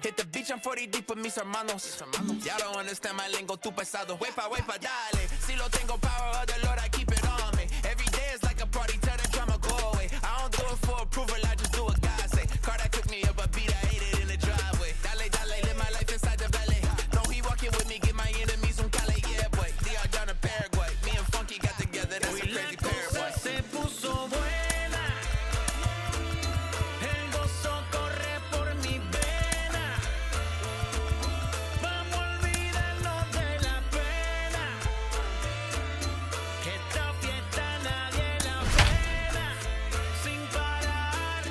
Hit the beach, I'm 40 deep with mis hermanos. Ya don't understand my lingo, tu pesado. Wepa, dale. Si lo tengo power of the Lord, I keep it on me. Every day is like a party, tell the drama go away. I don't do it for approval, I just do what God say. Car that cooked me up a beat, I ate it in the driveway. Dale, live my life inside the valley. Don't he walking with me, get my enemies un cale, yeah, boy. DR down to Paraguay. Me and Funky got together, that's a crazy pair, boy. Se puso buena. El gozo corre por mi vena. Vamos a olvidarnos de la pena. Que esta fiesta nadie la frena. Sin parar.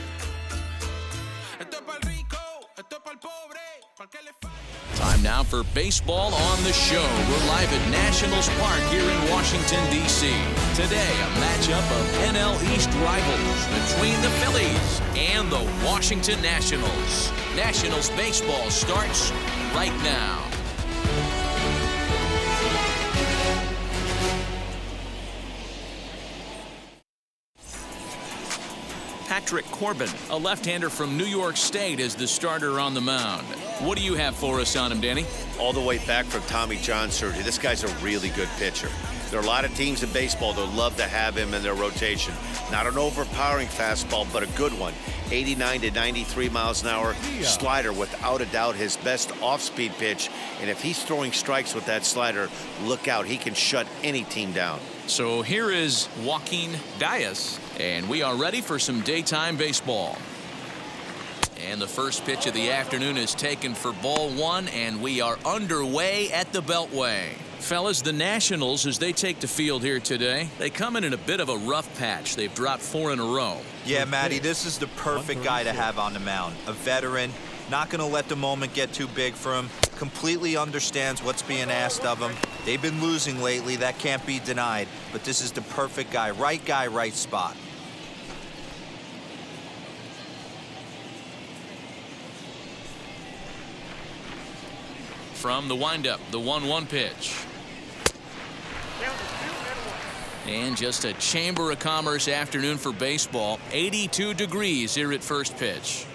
Esto es pa'l rico, esto es pa'l pobre, pa'l que le falta. Time now for baseball on the show. We're live at Nationals Park here in Washington, D.C. Today, a matchup of NL East rivals between the Phillies and the Washington Nationals. Nationals baseball starts right now. Patrick Corbin, a left-hander from New York State, is the starter on the mound. What do you have for us on him, Danny? All the way back from Tommy John surgery, this guy's a really good pitcher. There are a lot of teams in baseball that would love to have him in their rotation. Not an overpowering fastball, but a good one. 89 to 93 miles an hour. Slider, without a doubt, his best off-speed pitch. And if he's throwing strikes with that slider, look out. He can shut any team down. So here is Joaquin Diaz, and we are ready for some daytime baseball. And the first pitch of the afternoon is taken for ball one, and we are underway at the Beltway. Fellas, the Nationals, as they take the field here today, they come in a bit of a rough patch. They've dropped 4 in a row. Yeah, Matty, this is the perfect guy to have on the mound. A veteran, not going to let the moment get too big for him, completely understands what's being asked of him. They've been losing lately, that can't be denied, but this is the perfect guy, right spot. From the windup, the 1-1 pitch. And just a Chamber of Commerce afternoon for baseball. 82 degrees here at first pitch.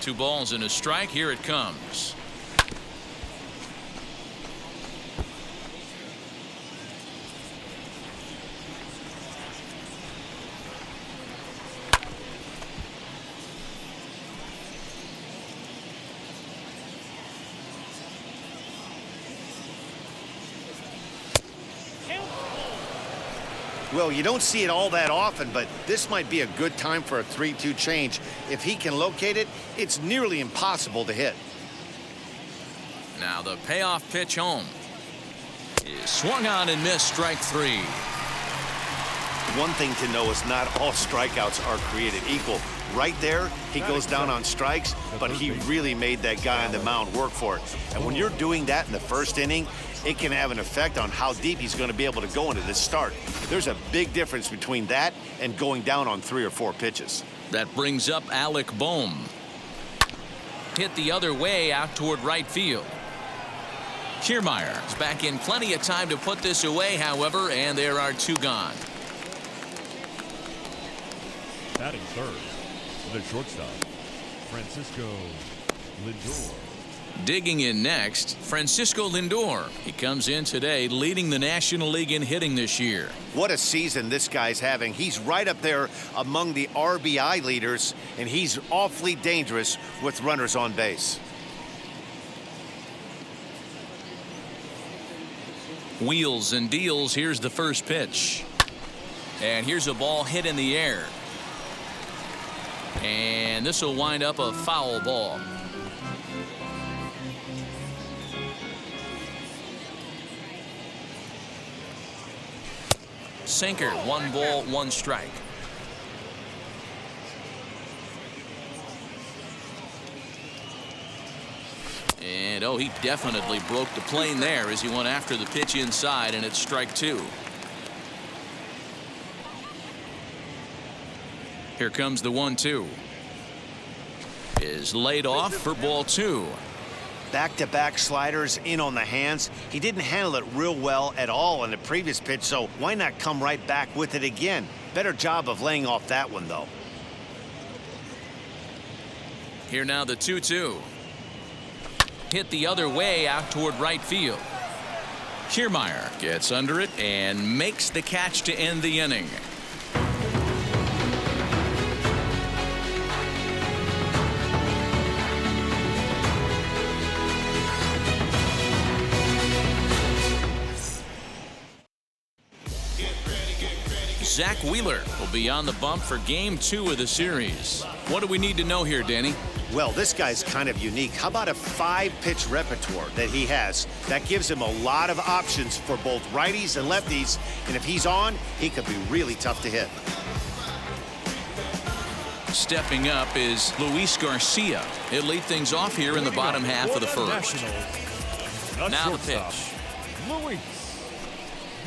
Two balls and a strike. Here it comes. Well, you don't see it all that often, but this might be a good time for a 3-2 change. If he can locate it, it's nearly impossible to hit. Now the payoff pitch home is swung on and missed, strike 3. One thing to know is not all strikeouts are created equal. Right there, he goes down on strikes, but he really made that guy on the mound work for it. And when you're doing that in the first inning, it can have an effect on how deep he's going to be able to go into this start. There's a big difference between that and going down on 3 or 4 pitches. That brings up Alec Bohm. Hit the other way out toward right field. Kiermaier is back in plenty of time to put this away, however, and there are 2 gone. Batting third, the shortstop, Francisco Lindor. Digging in next, Francisco Lindor. He comes in today leading the National League in hitting this year. What a season this guy's having. He's right up there among the RBI leaders, and he's awfully dangerous with runners on base. Wheels and deals. Here's the first pitch. And here's a ball hit in the air. And this will wind up a foul ball. Sinker, 1 ball, 1 strike. And oh, he definitely broke the plane there as he went after the pitch inside, and it's strike 2. Here comes the 1-2. Is laid off for ball 2. Back-to-back sliders in on the hands. He didn't handle it real well at all on the previous pitch, so why not come right back with it again? Better job of laying off that one, though. Here now the 2-2. Hit the other way out toward right field. Kiermaier gets under it and makes the catch to end the inning. Zach Wheeler will be on the bump for game 2 of the series. What do we need to know here, Danny? Well, this guy's kind of unique. How about a 5-pitch repertoire that he has? That gives him a lot of options for both righties and lefties. And if he's on, he could be really tough to hit. Luis up is Luis Garcia. He'll lead things off here in the bottom half of the first. Now the pitch. Luis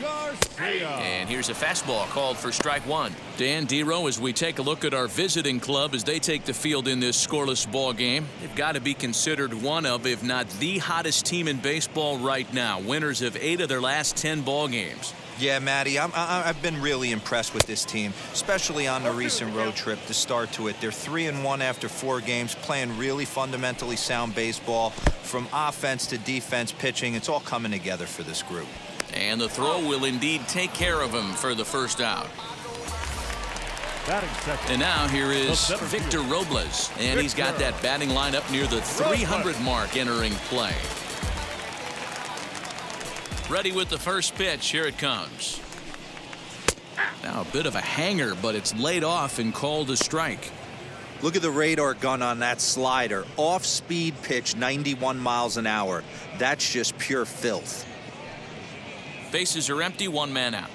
Garcia. And here's a fastball called for strike 1. Dan Dero, as we take a look at our visiting club as they take the field in this scoreless ball game, they've got to be considered one of, if not the hottest team in baseball right now. Winners of 8 of their last 10 ball games. Yeah, Matty, I've been really impressed with this team, especially on the recent road trip to start to it. They're 3-1 after 4 games, playing really fundamentally sound baseball. From offense to defense, pitching, it's all coming together for this group. And the throw will indeed take care of him for the first out. And now here is Victor Robles, and he's got that batting line up near the 300 mark entering play. Ready with the first pitch. Here it comes. Now a bit of a hanger, but it's laid off and called a strike. Look at the radar gun on that slider. Off-speed pitch, 91 miles an hour. That's just pure filth. Bases are empty, 1 man out.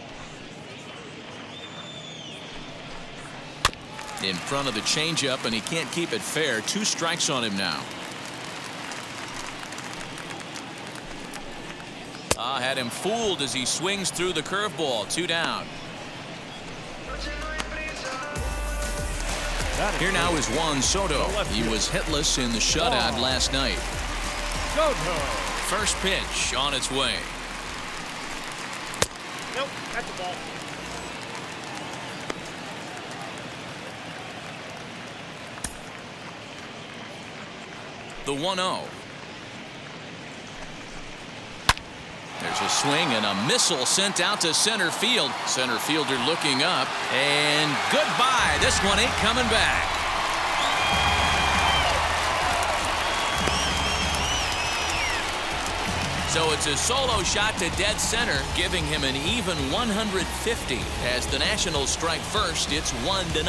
In front of the changeup, and he can't keep it fair. 2 strikes on him now. Had him fooled as he swings through the curveball. 2 down. Here now is Juan Soto. He was hitless in the shutout last night. First pitch on its way. Nope, that's the ball. The 1-0. There's a swing and a missile sent out to center field. Center fielder looking up, and goodbye. This one ain't coming back. So it's a solo shot to dead center, giving him an even 150. As the Nationals strike first, it's 1-0.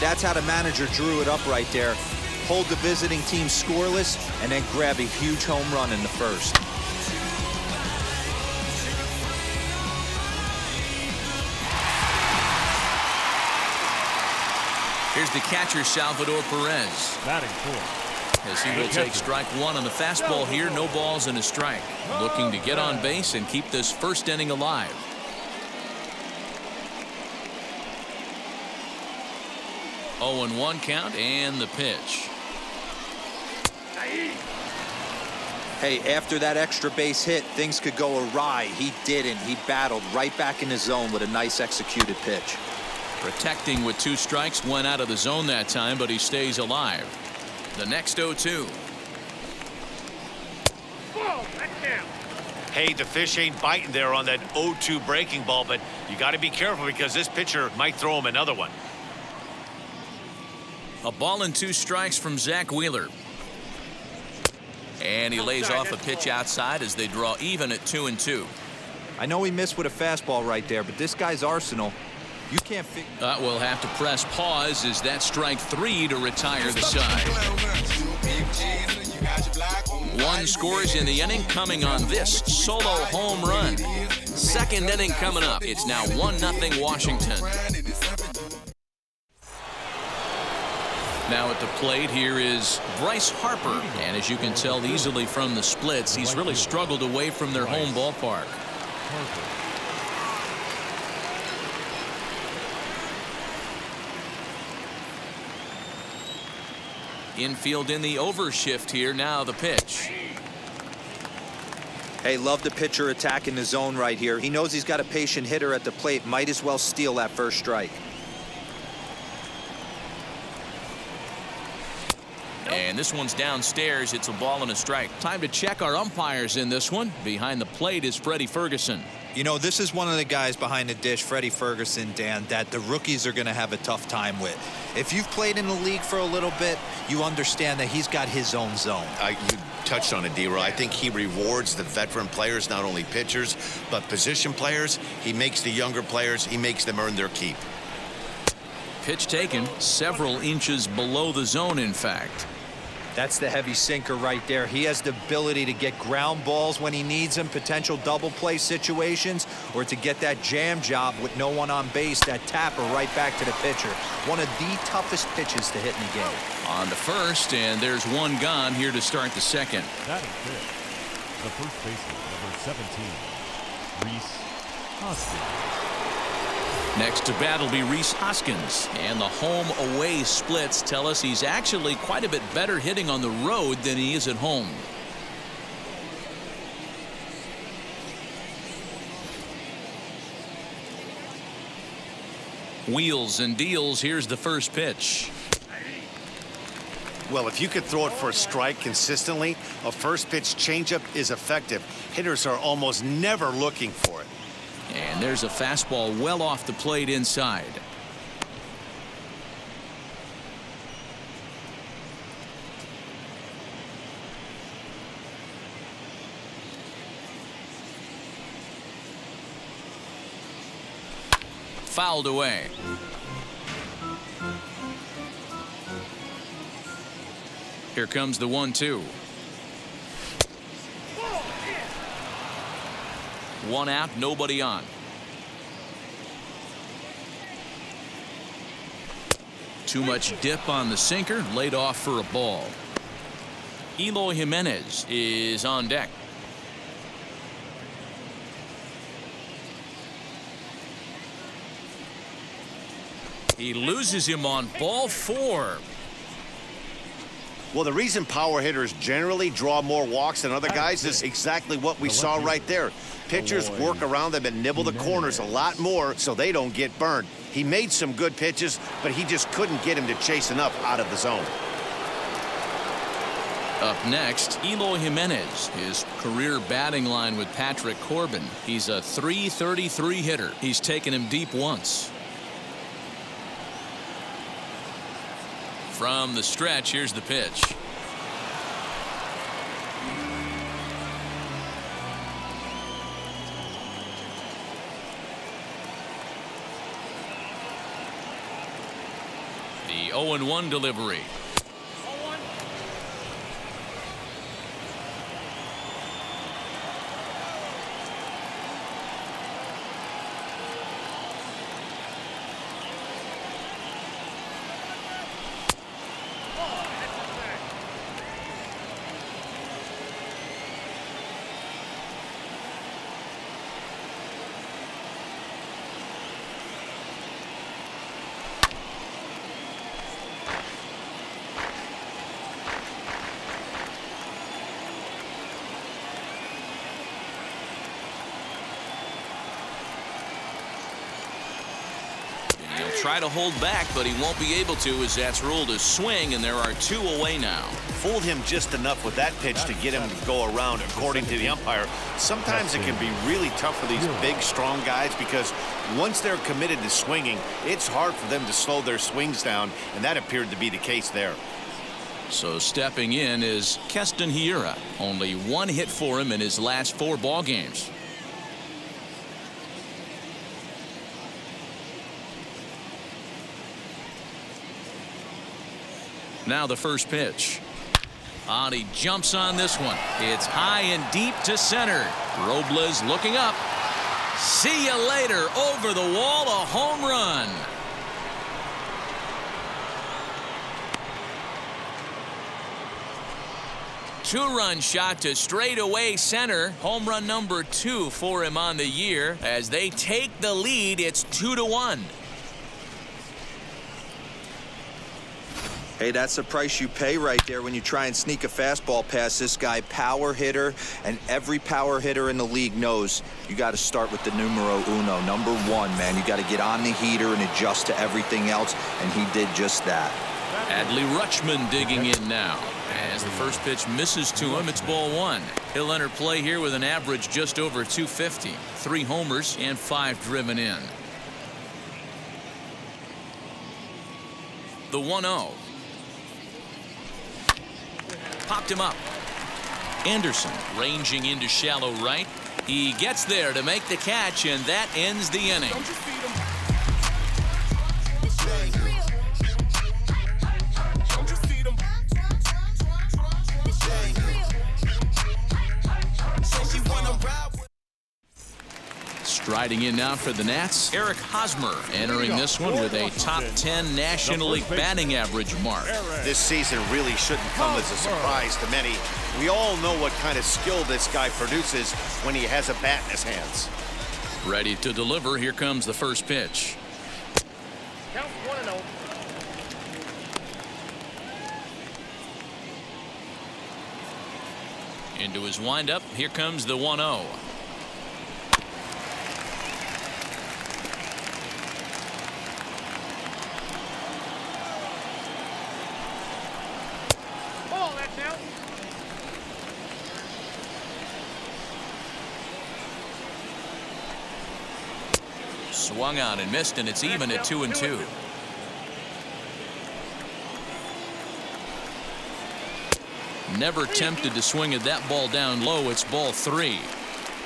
That's how the manager drew it up right there. Hold the visiting team scoreless and then grab a huge home run in the first. Here's the catcher, Salvador Perez. Batting fourth. As he will take strike 1 on the fastball here. No balls and a strike. Looking to get on base and keep this first inning alive. Oh, 0-1 count and the pitch. Hey, after that extra base hit, things could go awry. He didn't. He battled right back in his zone with a nice executed pitch. Protecting with 2 strikes, went out of the zone that time, but he stays alive. The next 0-2. Ball, that's down. Hey, the fish ain't biting there on that 0-2 breaking ball, but you got to be careful because this pitcher might throw him another one. A ball and 2 strikes from Zach Wheeler. And he lays off a pitch outside as they draw even at 2-2. I know he missed with a fastball right there, but this guy's arsenal, you can't figure. We'll have to press pause as that strike 3 to retire the side. 1 scores in the inning, coming on this solo home run. Second inning coming up. It's now 1-0 Washington. Now at the plate, here is Bryce Harper. And as you can tell easily from the splits, he's really struggled away from their home ballpark. Infield in the overshift here. Now the pitch. Hey, love the pitcher attacking the zone right here. He knows he's got a patient hitter at the plate. Might as well steal that first strike. And this one's downstairs. It's a ball and a strike. Time to check our umpires in this one. Behind the plate is Freddie Ferguson. You know, this is one of the guys behind the dish, Freddie Ferguson, Dan, that the rookies are going to have a tough time with. If you've played in the league for a little bit, you understand that he's got his own zone. You touched on it, D-Roy. I think he rewards the veteran players, not only pitchers, but position players. He makes the younger players, he makes them earn their keep. Pitch taken several inches below the zone, in fact. That's the heavy sinker right there. He has the ability to get ground balls when he needs them, potential double play situations, or to get that jam job with no one on base, that tapper right back to the pitcher. One of the toughest pitches to hit in the game. On to first, and there's one gone here to start the second. That is it. The first baseman, number 17, Rhys Hoskins. Next to bat will be Rhys Hoskins, and the home-away splits tell us he's actually quite a bit better hitting on the road than he is at home. Wheels and deals. Here's the first pitch. Well, if you could throw it for a strike consistently, a first pitch changeup is effective. Hitters are almost never looking for it. And there's a fastball well off the plate inside. Fouled away. Here comes the 1-2. One out, nobody on. Too much dip on the sinker, laid off for a ball. Eloy Jimenez is on deck. He loses him on ball 4. Well, the reason power hitters generally draw more walks than other guys is exactly what we saw right there. Pitchers work around them and nibble the corners a lot more so they don't get burned. He made some good pitches, but he just couldn't get him to chase enough out of the zone. Up next, Eloy Jimenez, his career batting line with Patrick Corbin. He's a .333 hitter. He's taken him deep once. From the stretch, here's the pitch. The 0-1 delivery. Try to hold back, but he won't be able to, as that's ruled a swing, and there are 2 away now. Fooled him just enough with that pitch to get him to go around, according to the umpire. Sometimes it can be really tough for these big, strong guys because once they're committed to swinging, it's hard for them to slow their swings down, and that appeared to be the case there. So stepping in is Keston Hiura. Only 1 hit for him in his last 4 ball games. Now the first pitch. He jumps on this one. It's high and deep to center. Robles looking up. See you later. Over the wall, a home run. Two-run shot to straightaway center. Home run number 2 for him on the year. As they take the lead, it's 2-1. Hey, that's the price you pay right there when you try and sneak a fastball past this guy. Power hitter, and every power hitter in the league knows you got to start with the numero uno, number one, man. You got to get on the heater and adjust to everything else, and he did just that. Adley Rutschman digging in now. As the first pitch misses to him, it's ball one. He'll enter play here with an average just over 250. 3 homers and 5 driven in. The 1-0. Popped him up. Anderson ranging into shallow right. He gets there to make the catch, and that ends the inning. Striding in now for the Nats, Eric Hosmer entering this one with a top 10 National League batting average mark. This season really shouldn't come as a surprise to many. We all know what kind of skill this guy produces when he has a bat in his hands. Ready to deliver. Here comes the first pitch. Count 1-0. Into his windup. Here comes the 1-0. Swung on and missed, and it's even at 2-2. Never tempted to swing at that ball down low. It's ball 3.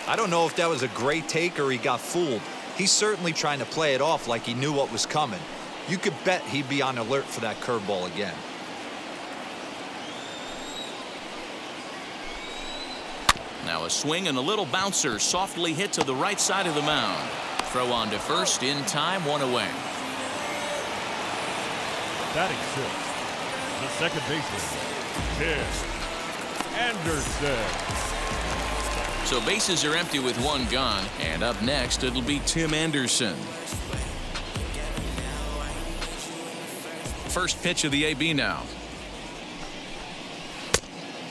I don't know if that was a great take or he got fooled. He's certainly trying to play it off like he knew what was coming. You could bet he'd be on alert for that curveball again. Now a swing and a little bouncer softly hit to the right side of the mound. Throw on to first in time, 1 away. Batting 6th, the second baseman, Tim Anderson. So bases are empty with 1 gone, and up next it'll be Tim Anderson. First pitch of the AB now.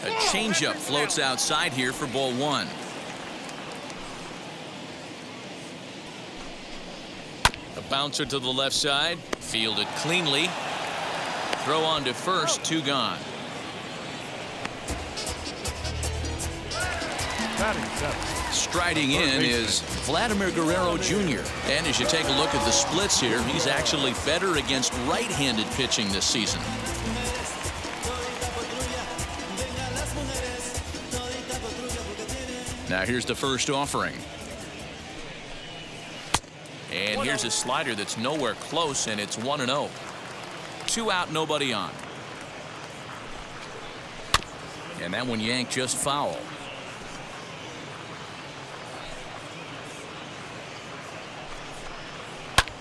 A changeup floats outside here for ball 1. A bouncer to the left side, fielded cleanly. Throw on to first, 2 gone. Batting 7th. Striding in is Vladimir Guerrero Jr. And as you take a look at the splits here, he's actually better against right-handed pitching this season. Now here's the first offering. And here's a slider that's nowhere close, and it's 1-0. 2 out, nobody on. And that one yanked just foul.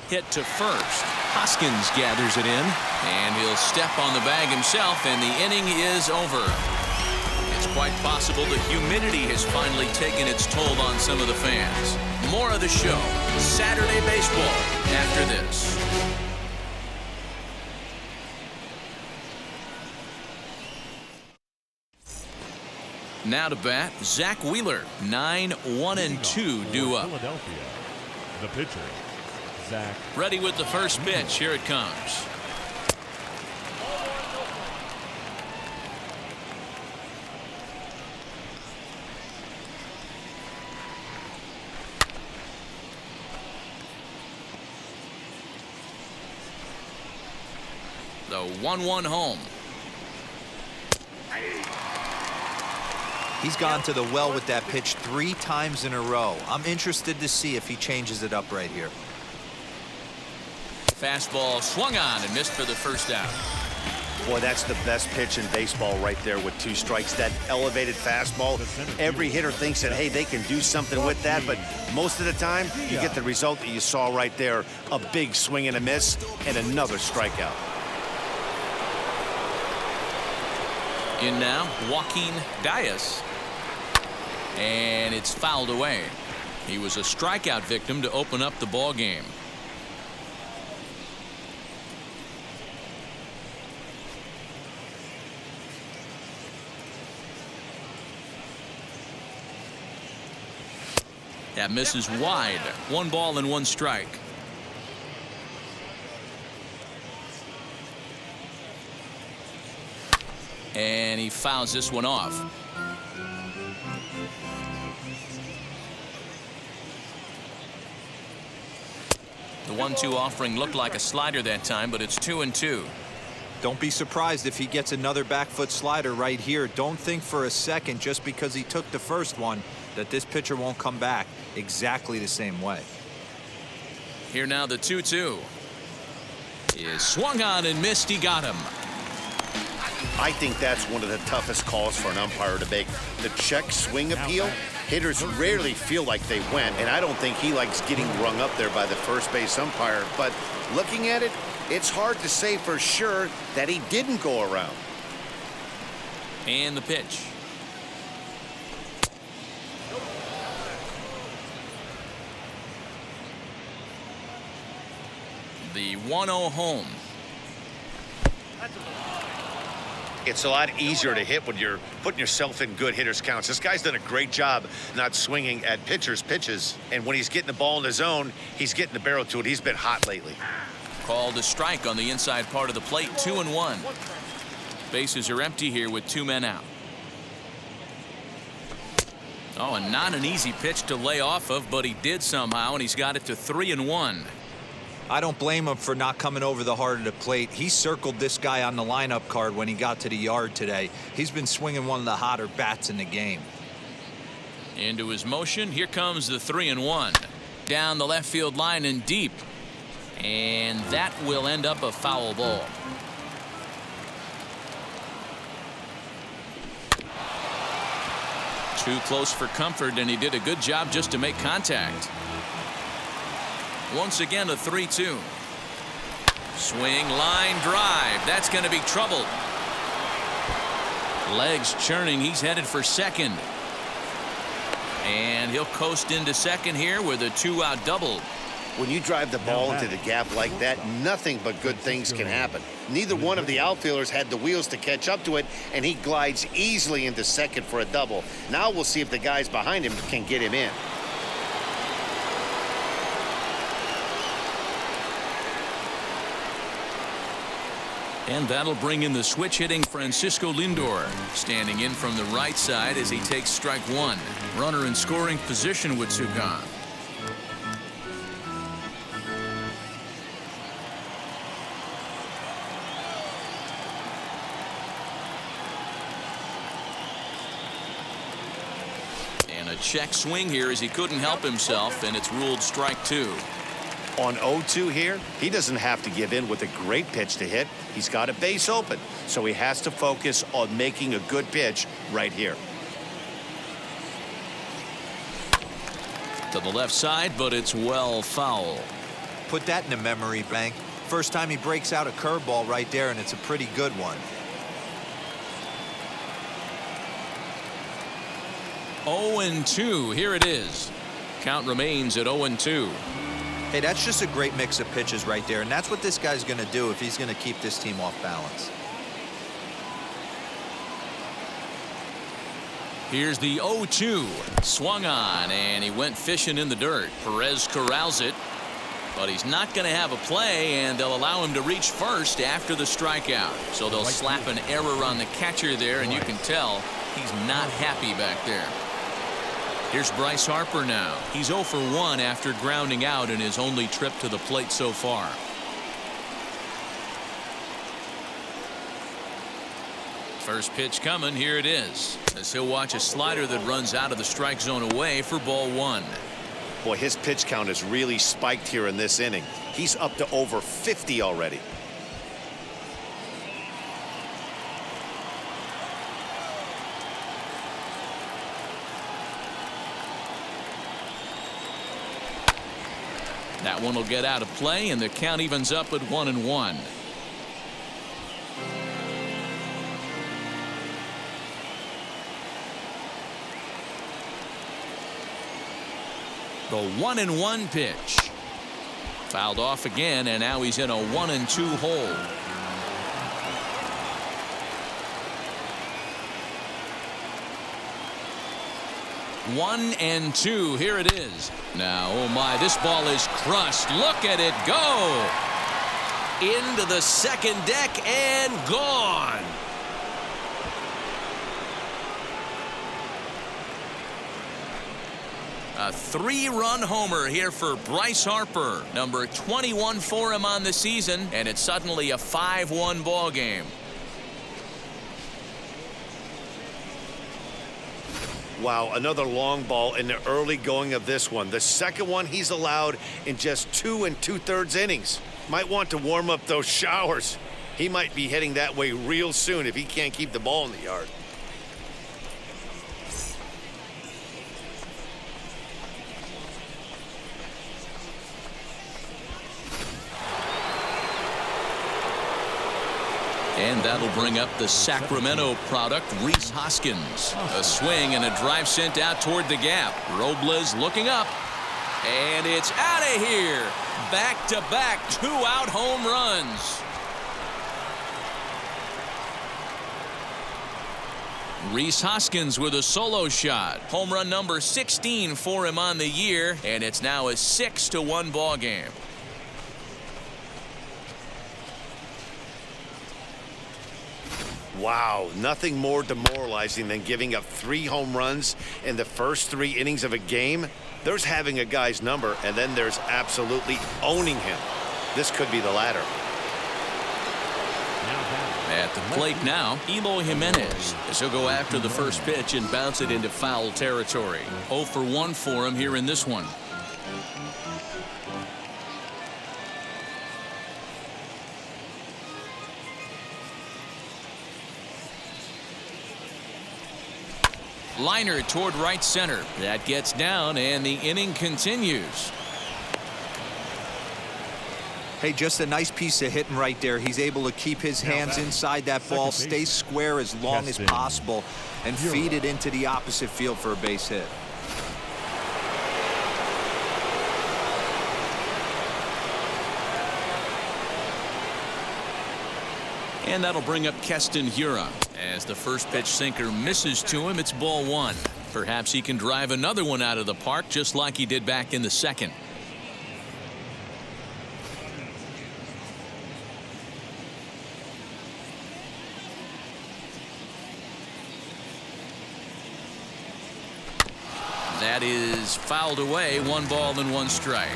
Hit to first. Hoskins gathers it in, and he'll step on the bag himself, and the inning is over. It's quite possible the humidity has finally taken its toll on some of the fans. More of the show, Saturday Baseball, after this. Now to bat, Zach Wheeler. 9-1-2 due up. Philadelphia, the pitcher, Zach. Ready with the first pitch. Here it comes. The 1-1 home. He's gone to the well with that pitch 3 times in a row. I'm interested to see if he changes it up right here. Fastball swung on and missed for the first out. Boy, that's the best pitch in baseball right there with 2 strikes. That elevated fastball. Every hitter thinks that, hey, they can do something with that, but most of the time, you get the result that you saw right there. A big swing and a miss and another strikeout. In now, Joaquin Diaz. And it's fouled away. He was a strikeout victim to open up the ball game. That misses wide. 1 ball and 1 strike. And he fouls this one off. The 1-2 offering looked like a slider that time, but it's 2-2. Don't be surprised if he gets another back foot slider right here. Don't think for a second, just because he took the first one, that this pitcher won't come back exactly the same way. Here now the 2-2 is swung on and missed. He got him. I think that's one of the toughest calls for an umpire to make. The check swing appeal. Hitters rarely feel like they went, and I don't think he likes getting rung up there by the first base umpire. But looking at it, it's hard to say for sure that he didn't go around. And the pitch. The 1-0 home. It's a lot easier to hit when you're putting yourself in good hitters' counts. This guy's done a great job not swinging at pitchers' pitches. And when he's getting the ball in the zone, he's getting the barrel to it. He's been hot lately. Called a strike on the inside part of the plate. 2-1. Bases are empty here with 2 men out. Oh, and not an easy pitch to lay off of, but he did somehow, and he's got it to 3-1. I don't blame him for not coming over the heart of the plate. He circled this guy on the lineup card when he got to the yard today. He's been swinging one of the hotter bats in the game. Into his motion. Here comes the 3-1. Down the left field line and deep. And that will end up a foul ball. Too close for comfort, and he did a good job just to make contact. Once again, a 3-2. Swing, line, drive. That's going to be trouble. Legs churning. He's headed for second. And he'll coast into second here with a 2-out double. When you drive the ball into the gap like that, nothing but good things can happen. Neither one of the outfielders had the wheels to catch up to it, and he glides easily into second for a double. Now we'll see if the guys behind him can get him in. And that'll bring in the switch hitting Francisco Lindor, standing in from the right side as he takes strike 1. Runner in scoring position with Sugan. And a check swing here as he couldn't help himself, and it's ruled strike 2. On 0-2 here, he doesn't have to give in with a great pitch to hit. He's got a base open, so he has to focus on making a good pitch right here. To the left side, but it's well foul. Put that in the memory bank. First time he breaks out a curveball right there, and it's a pretty good one. 0-2. Here it is. Count remains at 0-2. Hey, that's just a great mix of pitches right there, and that's what this guy's going to do if he's going to keep this team off balance. Here's the 0-2. Swung on, and he went fishing in the dirt. Perez corrals it, but he's not going to have a play, and they'll allow him to reach first after the strikeout. So they'll slap an error on the catcher there, and you can tell he's not happy back there. Here's Bryce Harper now. He's 0 for 1 after grounding out in his only trip to the plate so far. First pitch coming. Here it is. As he'll watch a slider that runs out of the strike zone away for ball 1. Boy, his pitch count has really spiked here in this inning. He's up to over 50 already. That one will get out of play, and the count evens up at 1-1. The 1-1 pitch. Fouled off again, and now he's in a 1-2 hole. 1-2. Here it is. Now, oh my, this ball is crushed. Look at it go. Into the second deck and gone. A 3-run homer here for Bryce Harper. Number 21 for him on the season, and it's suddenly a 5-1 ball game. Wow, another long ball in the early going of this one. The second one he's allowed in just 2 2/3 innings. Might want to warm up those showers. He might be heading that way real soon if he can't keep the ball in the yard. And that'll bring up the Sacramento product, Rhys Hoskins. A swing and a drive sent out toward the gap. Robles looking up. And it's out of here. Back-to-back 2-out home runs. Rhys Hoskins with a solo shot. Home run number 16 for him on the year. And it's now a 6-1 ball game. Wow, nothing more demoralizing than giving up 3 home runs in the first 3 innings of a game. There's having a guy's number, and then there's absolutely owning him. This could be the latter. At the plate now, Eloy Jimenez, as he'll go after the first pitch and bounce it into foul territory. 0 for 1 for him here in this one. Liner toward right center. That gets down, and the inning continues. Hey, just a nice piece of hitting right there. He's able to keep his hands inside that ball, stay square as long as possible, and feed it into the opposite field for a base hit. And that'll bring up Keston Hiura. As the first pitch sinker misses to him, it's ball 1. Perhaps he can drive another one out of the park just like he did back in the second. That is fouled away. 1 ball and 1 strike.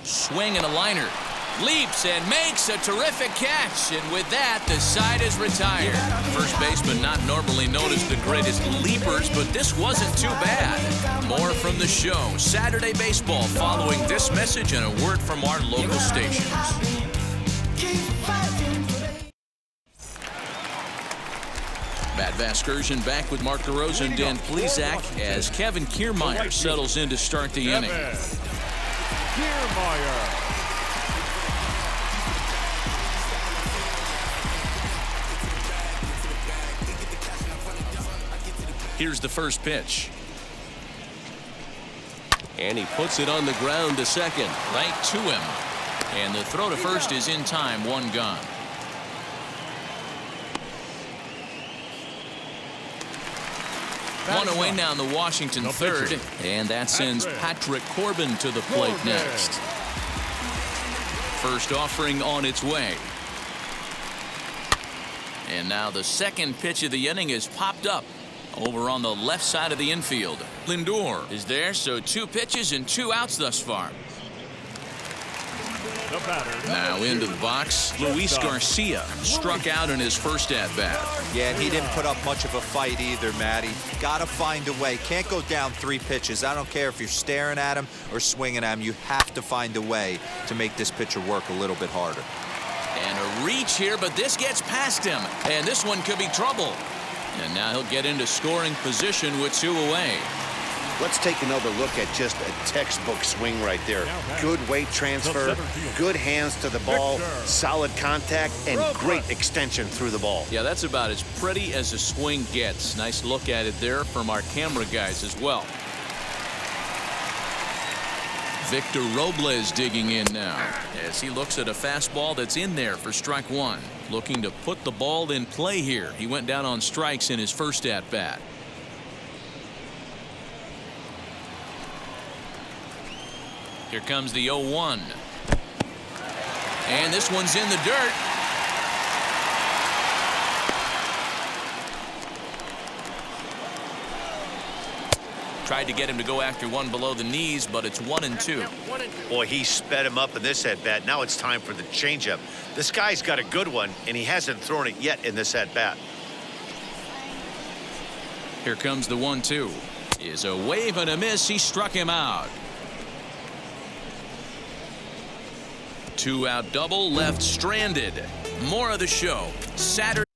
Swing and a liner. Leaps and makes a terrific catch. And with that, the side is retired. First baseman not normally known as the greatest leapers, but this wasn't too bad. More from the show. Saturday Baseball following this message and a word from our local stations. Matt Vasgersian back with Mark DeRosa and Dan Plesac as Kevin Kiermaier settles in to start the inning. Here's the first pitch. And he puts it on the ground to second. Right to him. And the throw to first is in time. 1 gone. One away now in the Washington third. And that sends Patrick Corbin to the plate next. First offering on its way. And now the second pitch of the inning is popped up over on the left side of the infield. Lindor is there, so 2 pitches and 2 outs thus far. Now into the box, Luis Garcia struck out in his first at-bat. Yeah, and he didn't put up much of a fight either, Matty. Gotta find a way. Can't go down 3 pitches. I don't care if you're staring at him or swinging at him. You have to find a way to make this pitcher work a little bit harder. And a reach here, but this gets past him. And this one could be trouble. And now he'll get into scoring position with 2 away. Let's take another look at just a textbook swing right there. Good weight transfer, good hands to the ball, solid contact, and great extension through the ball. Yeah, that's about as pretty as a swing gets. Nice look at it there from our camera guys as well. Victor Robles digging in now as he looks at a fastball that's in there for strike one. Looking to put the ball in play here. He went down on strikes in his first at bat. Here comes the 0-1. And this one's in the dirt. Tried to get him to go after one below the knees, but it's 1-2. Boy, he sped him up in this at-bat. Now it's time for the changeup. This guy's got a good one, and he hasn't thrown it yet in this at-bat. Here comes the 1-2. Is a wave and a miss. He struck him out. 2-out double left stranded. More of the show Saturday.